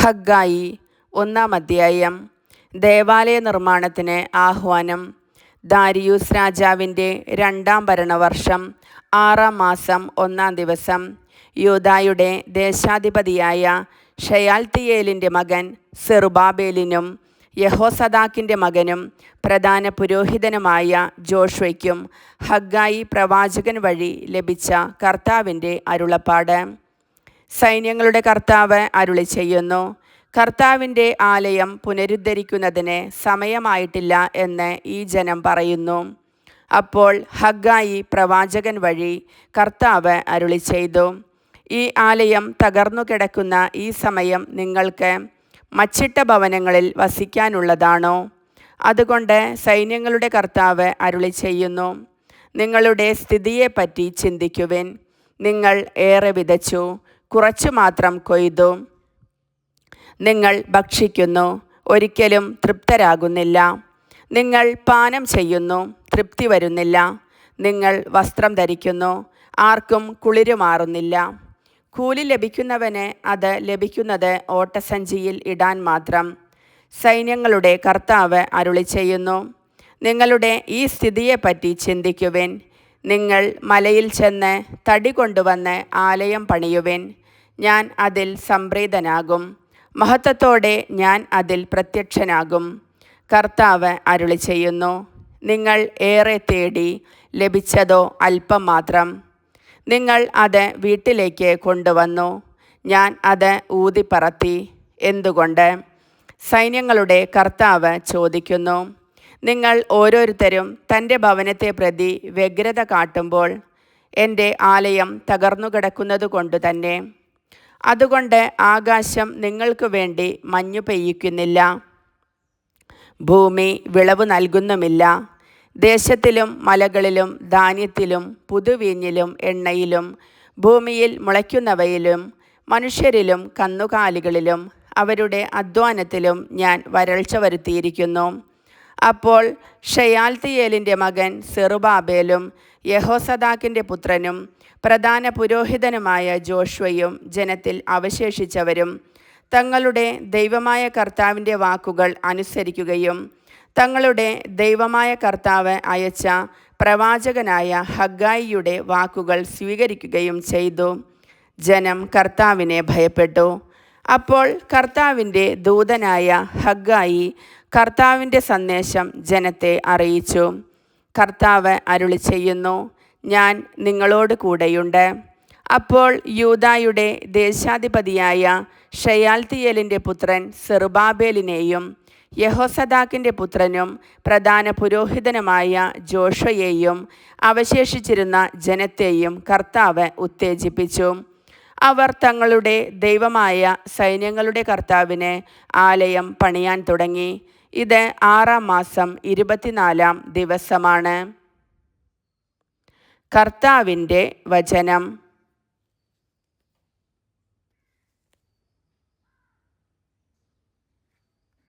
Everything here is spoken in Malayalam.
ഹഗ്ഗായി 1-ാം അധ്യായം. ദേവാലയ നിർമ്മാണത്തിന് ആഹ്വാനം. ദാരിയൂസ് രാജാവിൻ്റെ 2-ാം ഭരണവർഷം 6-ാം മാസം 1-ാം ദിവസം യൂദായുടെ ദേശാധിപതിയായ ഷെയാൽത്തിയേലിൻ്റെ മകൻ സെറുബ്ബാബേലിനും യഹോസദാക്കിൻ്റെ മകനും പ്രധാന പുരോഹിതനുമായ ജോഷ്വയ്ക്കും ഹഗ്ഗായി പ്രവാചകൻ വഴി ലഭിച്ച കർത്താവിൻ്റെ അരുളപ്പാട്. സൈന്യങ്ങളുടെ കർത്താവ് അരുളി ചെയ്യുന്നു, കർത്താവിൻ്റെ ആലയം പുനരുദ്ധരിക്കുന്നതിന് സമയമായിട്ടില്ല എന്ന് ഈ ജനം പറയുന്നു. അപ്പോൾ ഹഗ്ഗായി പ്രവാചകൻ വഴി കർത്താവ് അരുളി ചെയ്തു, ഈ ആലയം തകർന്നു കിടക്കുന്ന ഈ സമയം നിങ്ങൾക്ക് മച്ചിട്ട ഭവനങ്ങളിൽ വസിക്കാനുള്ളതാണോ? അതുകൊണ്ട് സൈന്യങ്ങളുടെ കർത്താവ് അരുളി ചെയ്യുന്നു, നിങ്ങളുടെ സ്ഥിതിയെപ്പറ്റി ചിന്തിക്കുവിൻ. നിങ്ങൾ ഏറെ വിതച്ചു, കുറച്ചു മാത്രം കൊയ്തു. നിങ്ങൾ ഭക്ഷിക്കുന്നു, ഒരിക്കലും തൃപ്തരാകുന്നില്ല. നിങ്ങൾ പാനം ചെയ്യുന്നു, തൃപ്തി വരുന്നില്ല. നിങ്ങൾ വസ്ത്രം ധരിക്കുന്നു, ആർക്കും കുളിരുമാറുന്നില്ല. കൂലി ലഭിക്കുന്നവന് അത് ലഭിക്കുന്നത് ഓട്ടസഞ്ചിയിൽ ഇടാൻ മാത്രം. സൈന്യങ്ങളുടെ കർത്താവ് അരുളി ചെയ്യുന്നു, നിങ്ങളുടെ ഈ സ്ഥിതിയെപ്പറ്റി ചിന്തിക്കുവിൻ. നിങ്ങൾ മലയിൽ ചെന്ന് തടി കൊണ്ടുവന്ന് ആലയം പണിയുവിൻ. ഞാൻ അതിൽ സംപ്രീതനാകും, മഹത്വത്തോടെ ഞാൻ അതിൽ പ്രത്യക്ഷനാകും. കർത്താവ് അരുളി ചെയ്യുന്നു, നിങ്ങൾ ഏറെ തേടി, ലഭിച്ചതോ അല്പം മാത്രം. നിങ്ങൾ അത് വീട്ടിലേക്ക് കൊണ്ടുവന്നു, ഞാൻ അത് ഊതിപ്പറത്തി. എന്തുകൊണ്ട്? സൈന്യങ്ങളുടെ കർത്താവ് ചോദിക്കുന്നു, നിങ്ങൾ ഓരോരുത്തരും തൻ്റെ ഭവനത്തെ പ്രതി വ്യഗ്രത കാട്ടുമ്പോൾ എൻ്റെ ആലയം തകർന്നു കിടക്കുന്നത് കൊണ്ട് തന്നെ. അതുകൊണ്ട് ആകാശം നിങ്ങൾക്ക് വേണ്ടി മഞ്ഞു പെയ്യിക്കുന്നില്ല, ഭൂമി വിളവ് നൽകുന്നുമില്ല. ദേശത്തിലും മലകളിലും ധാന്യത്തിലും പുതുവീഞ്ഞിലും എണ്ണയിലും ഭൂമിയിൽ മുളയ്ക്കുന്നവയിലും മനുഷ്യരിലും കന്നുകാലികളിലും അവരുടെ അധ്വാനത്തിലും ഞാൻ വരൾച്ച വരുത്തിയിരിക്കുന്നു. അപ്പോൾ ഷെയാൽത്തിയേലിൻ്റെ മകൻ സെറുബ്ബാബേലും യഹോസദാക്കിൻ്റെ പുത്രനും പ്രധാന പുരോഹിതനുമായ ജോഷ്വയും ജനത്തിൽ അവശേഷിച്ചവരും തങ്ങളുടെ ദൈവമായ കർത്താവിൻ്റെ വാക്കുകൾ അനുസരിക്കുകയും തങ്ങളുടെ ദൈവമായ കർത്താവ് അയച്ച പ്രവാചകനായ ഹഗ്ഗായിയുടെ വാക്കുകൾ സ്വീകരിക്കുകയും ചെയ്തു. ജനം കർത്താവിനെ ഭയപ്പെട്ടു. അപ്പോൾ കർത്താവിൻ്റെ ദൂതനായ ഹഗ്ഗായി കർത്താവിൻ്റെ സന്ദേശം ജനത്തെ അറിയിച്ചു. കർത്താവ് അരുളി ചെയ്യുന്നു, ഞാൻ നിങ്ങളോട് കൂടെയുണ്ട്. അപ്പോൾ യൂദായുടെ ദേശാധിപതിയായ ഷെയാൽത്തിയേലിൻ്റെ പുത്രൻ സെറുബ്ബാബേലിനെയും യഹോസദാക്കിൻ്റെ പുത്രനും പ്രധാന പുരോഹിതനുമായ ജോഷ്വയെയും അവശേഷിച്ചിരുന്ന ജനത്തെയും കർത്താവ് ഉത്തേജിപ്പിച്ചു. അവർ തങ്ങളുടെ ദൈവമായ സൈന്യങ്ങളുടെ കർത്താവിന് ആലയം പണിയാൻ തുടങ്ങി. ഇത് 6-ാം മാസം 24-ാം ദിവസമാണ്. കർത്താവിൻ്റെ വചനം.